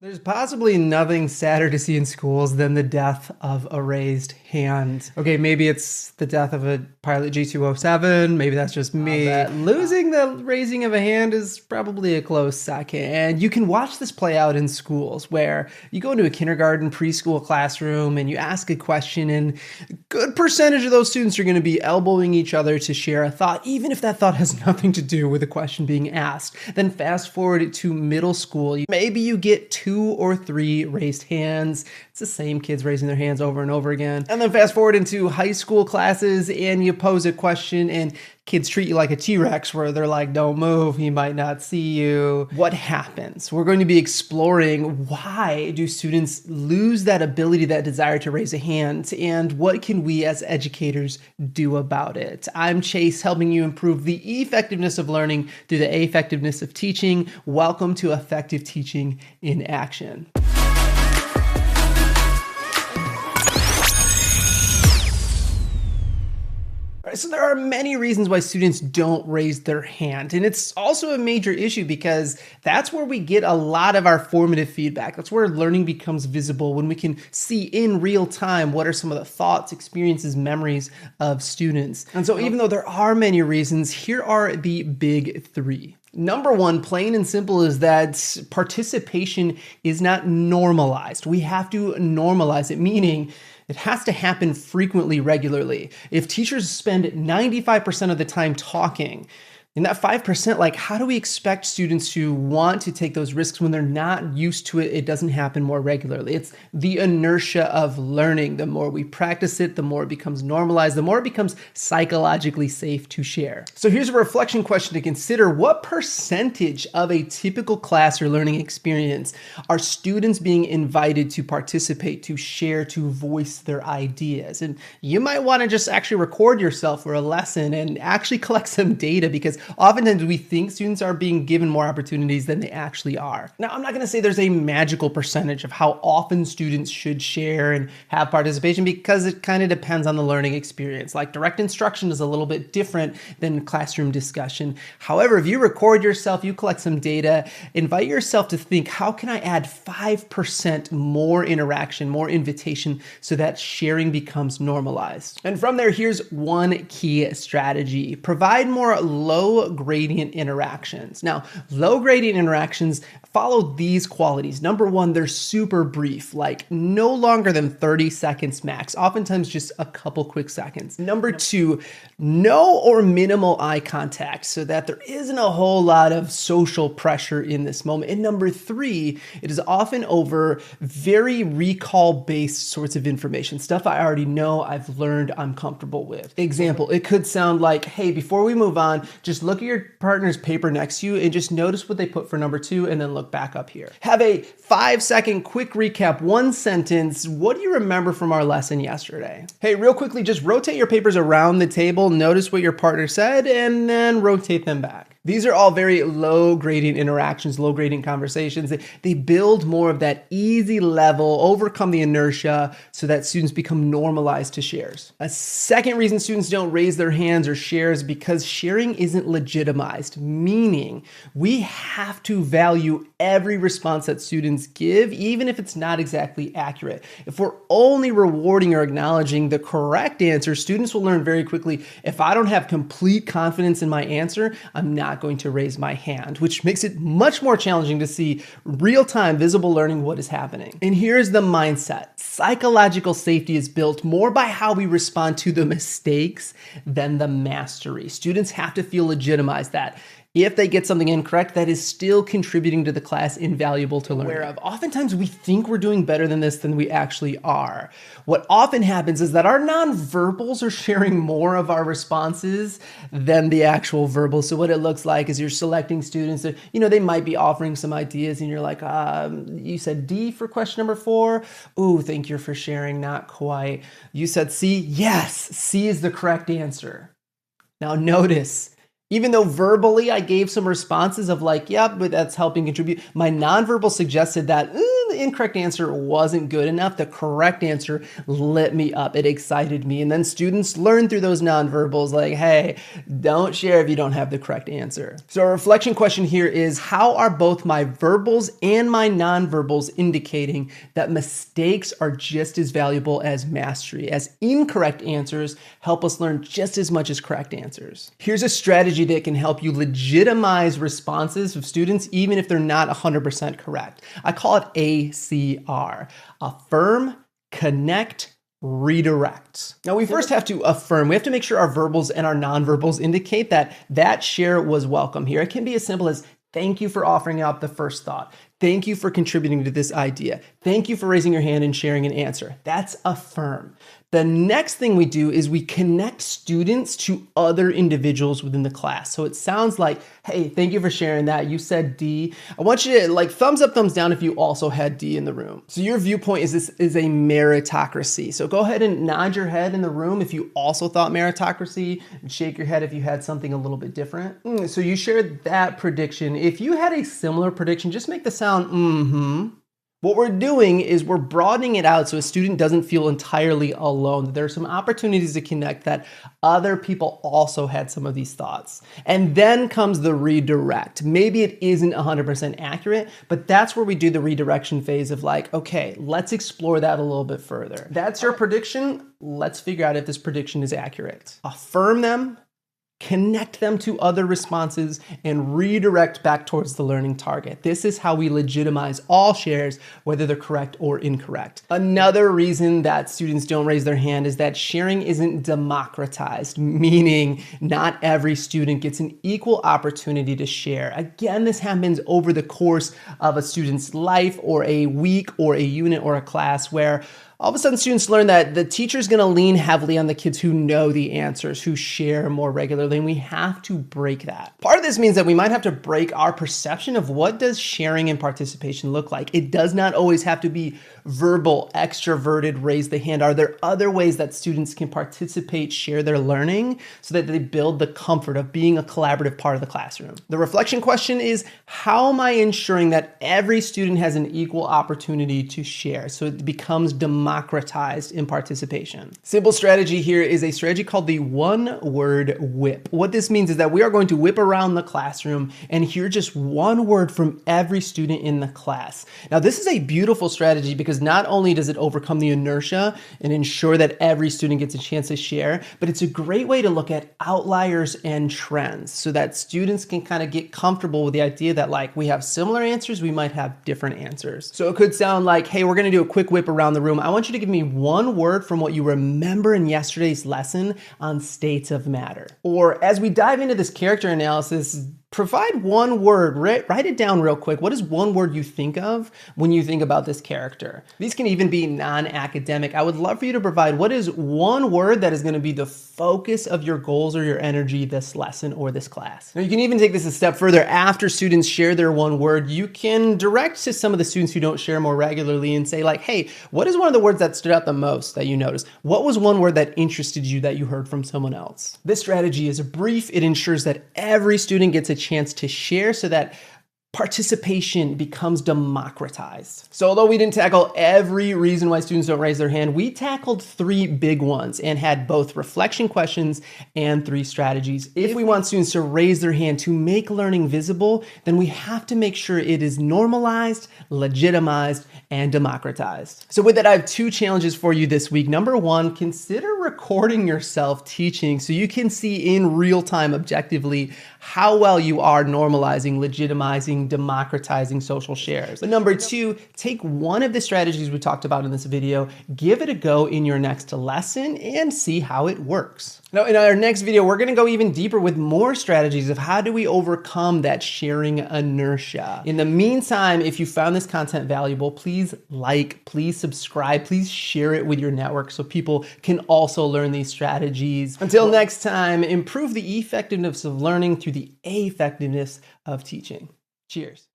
There's possibly nothing sadder to see in schools than the death of a raised hand. Okay, maybe it's the death of a pilot G207, maybe that's just me. But losing the raising of a hand is probably a close second. And you can watch this play out in schools where you go into a kindergarten, preschool classroom and you ask a question, and a good percentage of those students are going to be elbowing each other to share a thought, even if that thought has nothing to do with the question being asked. Then fast forward to middle school, maybe you get two or three raised hands. It's the same kids raising their hands over and over again. And then fast forward into high school classes and you pose a question and kids treat you like a T-Rex where they're like, don't move, he might not see you. What happens? We're going to be exploring why do students lose that ability, that desire to raise a hand, and what can we as educators do about it? I'm Chase, helping you improve the effectiveness of learning through the effectiveness of teaching. Welcome to Effective Teaching in Action. So there are many reasons why students don't raise their hand. And it's also a major issue because that's where we get a lot of our formative feedback. That's where learning becomes visible, when we can see in real time what are some of the thoughts, experiences, memories of students. And so even though there are many reasons, here are the big three. Number one, plain and simple, is that participation is not normalized. We have to normalize it, meaning it has to happen frequently, regularly. If teachers spend 95% of the time talking, in that 5%, like, how do we expect students to want to take those risks when they're not used to it? It doesn't happen more regularly. It's the inertia of learning. The more we practice it, the more it becomes normalized, the more it becomes psychologically safe to share. So here's a reflection question to consider. What percentage of a typical class or learning experience are students being invited to participate, to share, to voice their ideas? And you might want to just actually record yourself for a lesson and actually collect some data, because oftentimes we think students are being given more opportunities than they actually are. Now, I'm not going to say there's a magical percentage of how often students should share and have participation, because it kind of depends on the learning experience. Like, direct instruction is a little bit different than classroom discussion. However, if you record yourself, you collect some data, invite yourself to think, how can I add 5% more interaction, more invitation, so that sharing becomes normalized? And from there, here's one key strategy. Provide more low gradient interactions. Now, low gradient interactions follow these qualities. Number one, they're super brief, like no longer than 30 seconds max, oftentimes just a couple quick seconds. Number two, no or minimal eye contact, so that there isn't a whole lot of social pressure in this moment. And number three, it is often over very recall-based sorts of information, stuff I already know, I've learned, I'm comfortable with. Example, it could sound like, hey, before we move on, just look at your partner's paper next to you and just notice what they put for number two, and then look back up here. Have a 5-second quick recap, one sentence. What do you remember from our lesson yesterday? Hey, real quickly, just rotate your papers around the table, notice what your partner said, and then rotate them back. These are all very low gradient interactions, low gradient conversations. They build more of that easy level, overcome the inertia, so that students become normalized to shares. A second reason students don't raise their hands or share is because sharing isn't legitimized, meaning we have to value every response that students give, even if it's not exactly accurate. If we're only rewarding or acknowledging the correct answer, students will learn very quickly, if I don't have complete confidence in my answer, I'm not going to raise my hand, which makes it much more challenging to see real-time visible learning what is happening. And here's the mindset. Psychological safety is built more by how we respond to the mistakes than the mastery. Students have to feel legitimized that if they get something incorrect, that is still contributing to the class, invaluable to learn. Whereof oftentimes we think we're doing better than this than we actually are. What often happens is that our nonverbals are sharing more of our responses than the actual verbal. So what it looks like is you're selecting students that, they might be offering some ideas and you're like, you said D for question number 4. Ooh, thank you for sharing. Not quite. You said C. Yes, C is the correct answer. Now notice, even though verbally I gave some responses of like, yeah, but that's helping contribute, my nonverbal suggested that the incorrect answer wasn't good enough, the correct answer lit me up. It excited me. And then students learn through those nonverbals like, hey, don't share if you don't have the correct answer. So our reflection question here is, how are both my verbals and my nonverbals indicating that mistakes are just as valuable as mastery, as incorrect answers help us learn just as much as correct answers? Here's a strategy that can help you legitimize responses of students even if they're not 100% correct. I call it ACR. Affirm, connect, redirect. Now we first have to affirm. We have to make sure our verbals and our nonverbals indicate that that share was welcome here. It can be as simple as, thank you for offering up the first thought. Thank you for contributing to this idea. Thank you for raising your hand and sharing an answer. That's affirm. The next thing we do is we connect students to other individuals within the class. So it sounds like, hey, thank you for sharing that. You said D. I want you to like thumbs up, thumbs down if you also had D in the room. So your viewpoint is this is a meritocracy. So go ahead and nod your head in the room if you also thought meritocracy, and shake your head if you had something a little bit different. So you shared that prediction. If you had a similar prediction, just make the sound mm-hmm. What we're doing is we're broadening it out so a student doesn't feel entirely alone. There are some opportunities to connect that other people also had some of these thoughts. And then comes the redirect. Maybe it isn't 100% accurate, but that's where we do the redirection phase of like, okay, let's explore that a little bit further. That's your prediction. Let's figure out if this prediction is accurate. Affirm them, connect them to other responses, and redirect back towards the learning target. This is how we legitimize all shares, whether they're correct or incorrect. Another reason that students don't raise their hand is that sharing isn't democratized, meaning not every student gets an equal opportunity to share. Again, this happens over the course of a student's life or a week or a unit or a class where all of a sudden students learn that the teacher's gonna lean heavily on the kids who know the answers, who share more regularly, and we have to break that. Part of this means that we might have to break our perception of what does sharing and participation look like. It does not always have to be verbal, extroverted, raise the hand. Are there other ways that students can participate, share their learning so that they build the comfort of being a collaborative part of the classroom? The reflection question is, how am I ensuring that every student has an equal opportunity to share so it becomes democratized in participation? Simple strategy here is a strategy called the one-word whip. What this means is that we are going to whip around the classroom and hear just one word from every student in the class. Now, this is a beautiful strategy because not only does it overcome the inertia and ensure that every student gets a chance to share, but it's a great way to look at outliers and trends so that students can kind of get comfortable with the idea that like we have similar answers, we might have different answers. So it could sound like, hey, we're gonna do a quick whip around the room. I want you to give me one word from what you remember in yesterday's lesson on states of matter. Or as we dive into this character analysis, provide one word, write it down real quick. What is one word you think of when you think about this character? These can even be non-academic. I would love for you to provide what is one word that is going to be the focus of your goals or your energy this lesson or this class. Now you can even take this a step further. After students share their one word, you can direct to some of the students who don't share more regularly and say like, hey, what is one of the words that stood out the most that you noticed? What was one word that interested you that you heard from someone else? This strategy is brief. It ensures that every student gets a chance to share so that participation becomes democratized. So although we didn't tackle every reason why students don't raise their hand, we tackled 3 big ones and had both reflection questions and 3 strategies. If we want students to raise their hand to make learning visible, then we have to make sure it is normalized, legitimized, and democratized. So with that, I have 2 challenges for you this week. Number 1, consider recording yourself teaching so you can see in real time objectively how well you are normalizing, legitimizing, democratizing social shares. But number 2, take one of the strategies we talked about in this video, give it a go in your next lesson and see how it works. Now, in our next video, we're gonna go even deeper with more strategies of how do we overcome that sharing inertia. In the meantime, if you found this content valuable, please like, please subscribe, please share it with your network so people can also learn these strategies. Until next time, improve the effectiveness of learning through the effectiveness of teaching. Cheers.